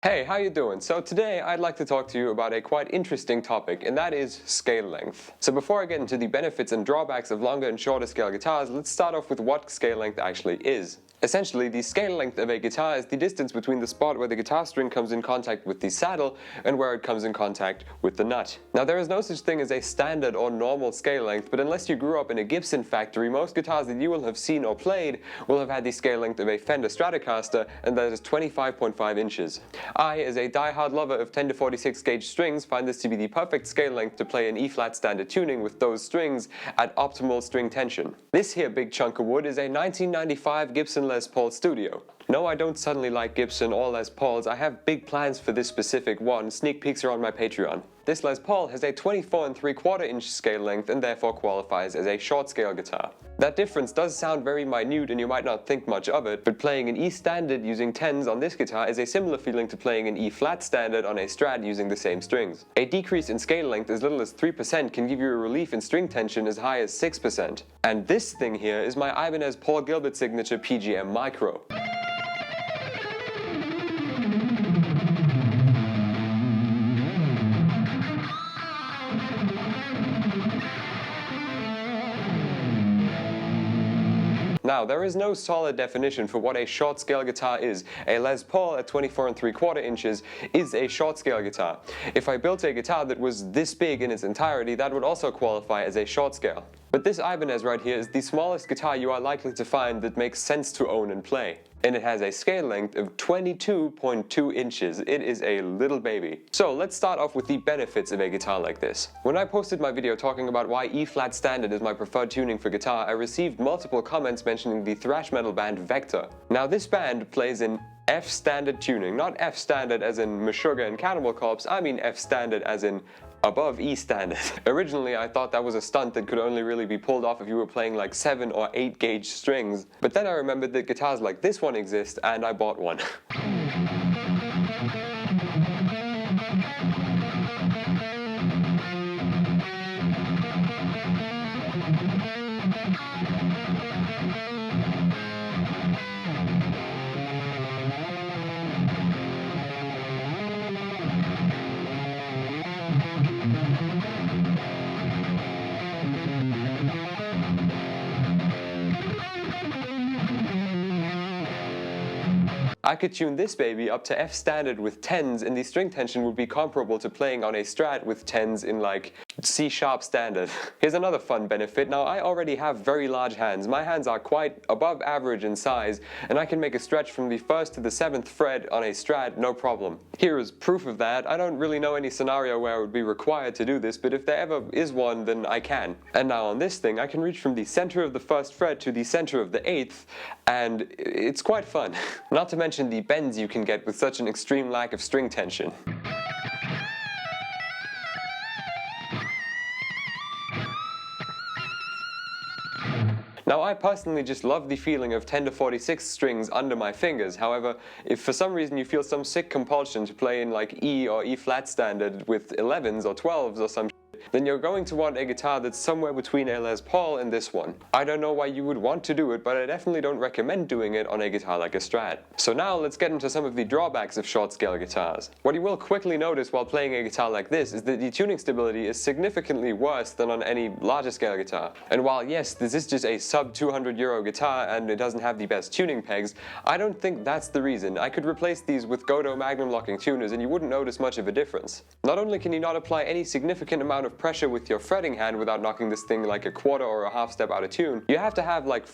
Hey, how you doing? So today I'd like to talk to you about a quite interesting topic, and that is scale length. So before I get into the benefits and drawbacks of longer and shorter scale guitars, let's start off with what scale length actually is. Essentially, the scale length of a guitar is the distance between the spot where the guitar string comes in contact with the saddle and where it comes in contact with the nut. Now, there is no such thing as a standard or normal scale length, but unless you grew up in a Gibson factory, most guitars that you will have seen or played will have had the scale length of a Fender Stratocaster, and that is 25.5 inches. I, as a die-hard lover of 10 to 46 gauge strings, find this to be the perfect scale length to play an E-flat standard tuning with those strings at optimal string tension. This here big chunk of wood is a 1995 Gibson Les Paul Studio. No, I don't suddenly like Gibson or Les Pauls. I have big plans for this specific one. Sneak peeks are on my Patreon. This Les Paul has a 24 3/4 inch scale length and therefore qualifies as a short scale guitar. That difference does sound very minute and you might not think much of it, but playing an E standard using 10s on this guitar is a similar feeling to playing an E flat standard on a Strat using the same strings. A decrease in scale length as little as 3% can give you a relief in string tension as high as 6%. And this thing here is my Ibanez Paul Gilbert signature PGM Micro. Now, there is no solid definition for what a short scale guitar is. A Les Paul at 24 3/4 inches is a short scale guitar. If I built a guitar that was this big in its entirety, that would also qualify as a short scale. But this Ibanez right here is the smallest guitar you are likely to find that makes sense to own and play. And it has a scale length of 22.2 inches. It is a little baby. So let's start off with the benefits of a guitar like this. When I posted my video talking about why E-flat standard is my preferred tuning for guitar, I received multiple comments mentioning the thrash metal band Vector. Now, this band plays in F standard tuning, not F standard as in Meshuggah and Cannibal Corpse, I mean F standard as in above E standard. Originally, I thought that was a stunt that could only really be pulled off if you were playing like 7 or 8 gauge strings, but then I remembered that guitars like this one exist and I bought one. I could tune this baby up to F standard with 10s and the string tension would be comparable to playing on a Strat with 10s in like C sharp standard. Here's another fun benefit. Now, I already have very large hands. My hands are quite above average in size, and I can make a stretch from the 1st to the 7th fret on a Strat no problem. Here is proof of that. I don't really know any scenario where I would be required to do this, but if there ever is one, then I can. And now on this thing, I can reach from the center of the 1st fret to the center of the 8th, and it's quite fun. Not to mention the bends you can get with such an extreme lack of string tension. Now, I personally just love the feeling of 10 to 46 strings under my fingers. However, if for some reason you feel some sick compulsion to play in like E or E flat standard with 11s or 12s or some then you're going to want a guitar that's somewhere between a Les Paul and this one. I don't know why you would want to do it, but I definitely don't recommend doing it on a guitar like a Strat. So now let's get into some of the drawbacks of short scale guitars. What you will quickly notice while playing a guitar like this is that the tuning stability is significantly worse than on any larger scale guitar. And while yes, this is just a sub €200 guitar and it doesn't have the best tuning pegs, I don't think that's the reason. I could replace these with Godo Magnum locking tuners and you wouldn't notice much of a difference. Not only can you not apply any significant amount of pressure with your fretting hand without knocking this thing like a quarter or a half step out of tune, you have to have like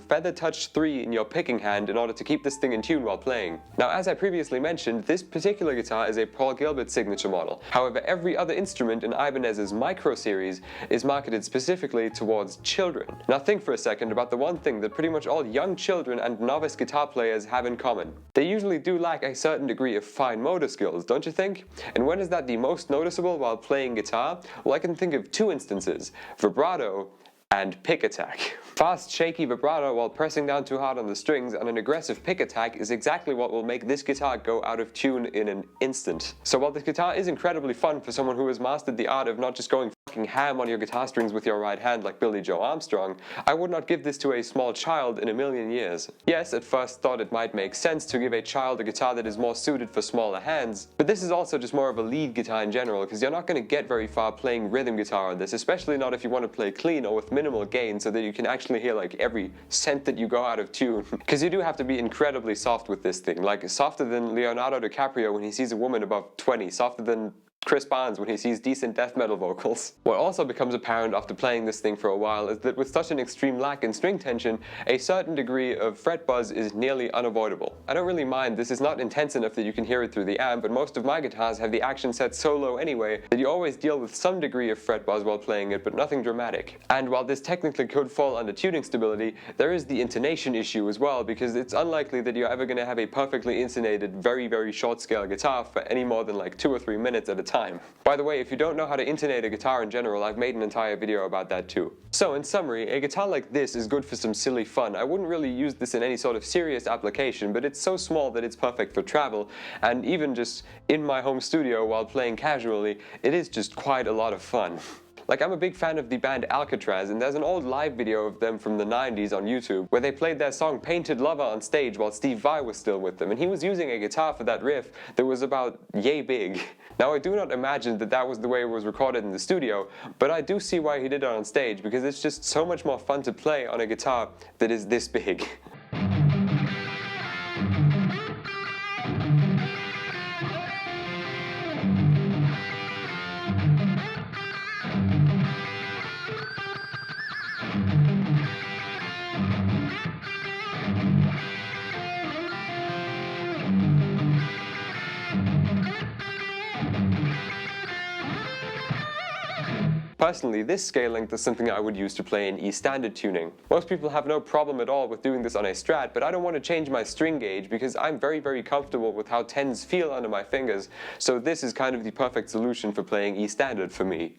Feather Touch 3 in your picking hand in order to keep this thing in tune while playing. Now, as I previously mentioned, this particular guitar is a Paul Gilbert signature model. However, every other instrument in Ibanez's Micro series is marketed specifically towards children. Now think for a second about the one thing that pretty much all young children and novice guitar players have in common. They usually do lack a certain degree of fine motor skills, don't you think? And when is that the most noticeable while playing guitar? Well, I can think of 2 instances: vibrato and pick attack. Fast, shaky vibrato while pressing down too hard on the strings and an aggressive pick attack is exactly what will make this guitar go out of tune in an instant. So while this guitar is incredibly fun for someone who has mastered the art of not just going ham on your guitar strings with your right hand like Billy Joe Armstrong, I would not give this to a small child in a million years. Yes, at first thought it might make sense to give a child a guitar that is more suited for smaller hands, but this is also just more of a lead guitar in general, because you're not going to get very far playing rhythm guitar on this, especially not if you want to play clean or with minimal gain so that you can actually hear like every cent that you go out of tune. Because you do have to be incredibly soft with this thing, like softer than Leonardo DiCaprio when he sees a woman above 20, softer than Chris Barnes when he sees decent death metal vocals. What also becomes apparent after playing this thing for a while is that with such an extreme lack in string tension, a certain degree of fret buzz is nearly unavoidable. I don't really mind, this is not intense enough that you can hear it through the amp, but most of my guitars have the action set so low anyway that you always deal with some degree of fret buzz while playing it, but nothing dramatic. And while this technically could fall under tuning stability, there is the intonation issue as well, because it's unlikely that you're ever going to have a perfectly intonated, very short scale guitar for any more than like 2 or 3 minutes at a time. By the way, if you don't know how to intonate a guitar in general, I've made an entire video about that too. So in summary, a guitar like this is good for some silly fun. I wouldn't really use this in any sort of serious application, but it's so small that it's perfect for travel, and even just in my home studio while playing casually, it is just quite a lot of fun. Like, I'm a big fan of the band Alcatraz, and there's an old live video of them from the 90s on YouTube where they played their song Painted Lover on stage while Steve Vai was still with them, and he was using a guitar for that riff that was about yay big. Now, I do not imagine that that was the way it was recorded in the studio, but I do see why he did it on stage, because it's just so much more fun to play on a guitar that is this big. Personally, this scale length is something I would use to play in E standard tuning. Most people have no problem at all with doing this on a Strat, but I don't want to change my string gauge because I'm very comfortable with how 10s feel under my fingers, so this is kind of the perfect solution for playing E standard for me.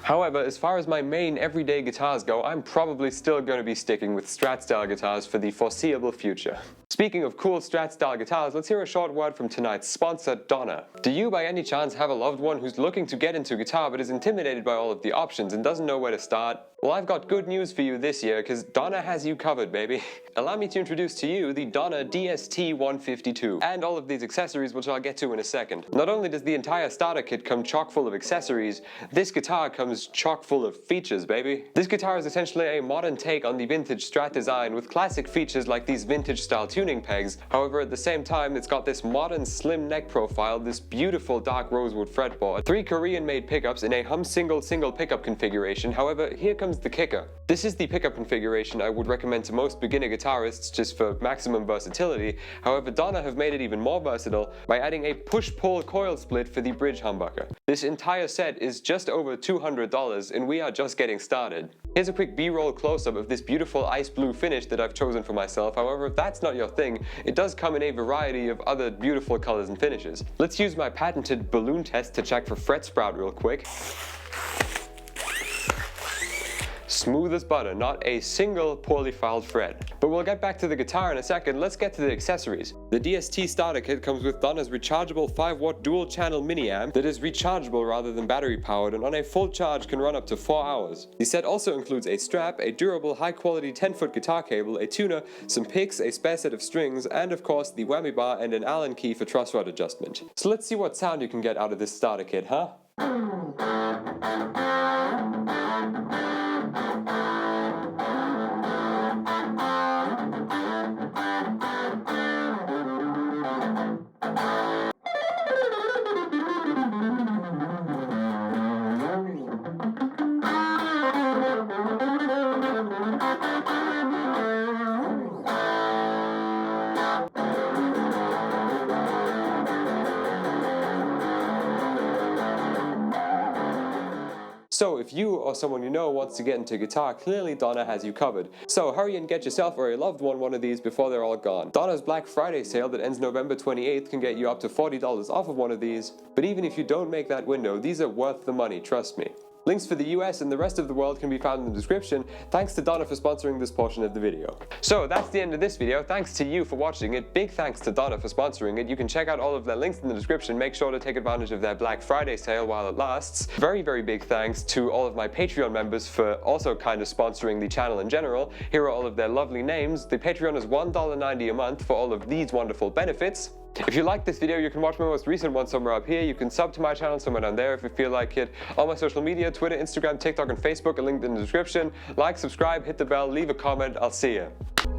However, as far as my main everyday guitars go, I'm probably still going to be sticking with Strat style guitars for the foreseeable future. Speaking of cool Strat style guitars, let's hear a short word from tonight's sponsor, Donna. Do you by any chance have a loved one who's looking to get into guitar but is intimidated by all of the options and doesn't know where to start? Well, I've got good news for you this year, because Donna has you covered, baby. Allow me to introduce to you the Donna DST-152, and all of these accessories, which I'll get to in a second. Not only does the entire starter kit come chock full of accessories, this guitar comes chock full of features, baby. This guitar is essentially a modern take on the vintage Strat design with classic features like these vintage style tuning pegs. However, at the same time, it's got this modern slim neck profile, this beautiful dark rosewood fretboard, 3 Korean-made pickups in a hum single pickup configuration. However, here comes the kicker. This is the pickup configuration I would recommend to most beginner guitarists just for maximum versatility. However, Donna have made it even more versatile by adding a push-pull coil split for the bridge humbucker. This entire set is just over $200, and we are just getting started. Here's a quick B-roll close-up of this beautiful ice blue finish that I've chosen for myself. However, if that's not your thing, it does come in a variety of other beautiful colors and finishes. Let's use my patented balloon test to check for fret sprout real quick. Smooth as butter, not a single poorly filed fret. But we'll get back to the guitar in a second. Let's get to the accessories. The DST starter kit comes with Donna's rechargeable 5-watt dual channel mini amp that is rechargeable rather than battery powered, and on a full charge can run up to 4 hours. The set also includes a strap, a durable high quality 10-foot guitar cable, a tuner, some picks, a spare set of strings, and of course the whammy bar and an Allen key for truss rod adjustment. So let's see what sound you can get out of this starter kit, huh? if you or someone you know wants to get into guitar, clearly Donna has you covered. So hurry and get yourself or a loved one of these before they're all gone. Donna's Black Friday sale that ends November 28th can get you up to $40 off of one of these, but even if you don't make that window, these are worth the money, trust me. Links for the US and the rest of the world can be found in the description. Thanks to Donna for sponsoring this portion of the video. So that's the end of this video. Thanks to you for watching it. Big thanks to Donna for sponsoring it. You can check out all of their links in the description. Make sure to take advantage of their Black Friday sale while it lasts. Very, very big thanks to all of my Patreon members for also kind of sponsoring the channel in general. Here are all of their lovely names. The Patreon is $1.90 a month for all of these wonderful benefits. If you like this video, you can watch my most recent one somewhere up here. You can sub to my channel somewhere down there if you feel like it. All my social media, Twitter, Instagram, TikTok, and Facebook are linked in the description. Like, subscribe, hit the bell, leave a comment. I'll see you.